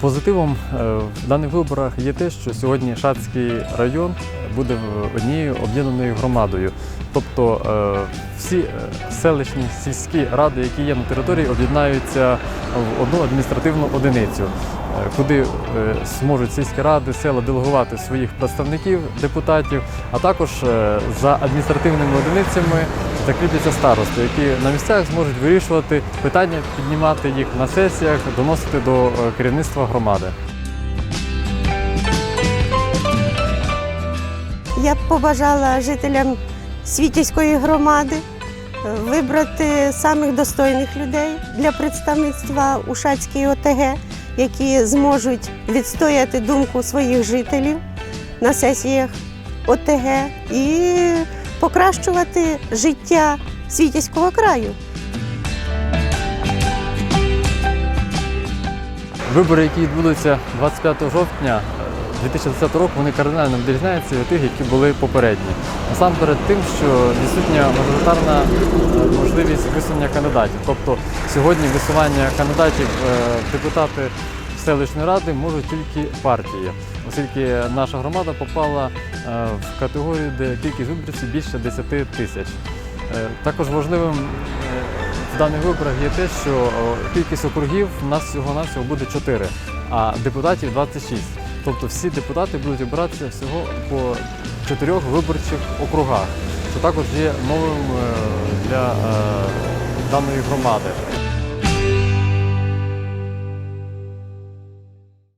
Позитивом в даних виборах є те, що сьогодні Шацький район буде однією об'єднаною громадою. Тобто всі селищні, сільські ради, які є на території, об'єднаються в одну адміністративну одиницю, куди зможуть сільські ради, села делегувати своїх представників, депутатів, а також за адміністративними одиницями закріпляться старости, які на місцях зможуть вирішувати питання, піднімати їх на сесіях, доносити до керівництва громади. Я б побажала жителям Світязької громади вибрати самих достойних людей для представництва у Шацькій ОТГ, які зможуть відстояти думку своїх жителів на сесіях ОТГ і покращувати життя Світязького краю. Вибори, які відбудуться 25 жовтня 2010 року, вони кардинально відрізняються від тих, які були попередні. Насамперед тим, що відсутня мажоритарна можливість висунення кандидатів. Тобто сьогодні висування кандидатів в депутати селищної ради можуть тільки партії, оскільки наша громада попала в категорію, де кількість виборців більше 10 тисяч. Також важливим в даних виборах є те, що кількість округів у нас всього-навсього буде 4, а депутатів 26. Тобто всі депутати будуть обиратися всього по 4 виборчих округах, що також є новим для даної громади.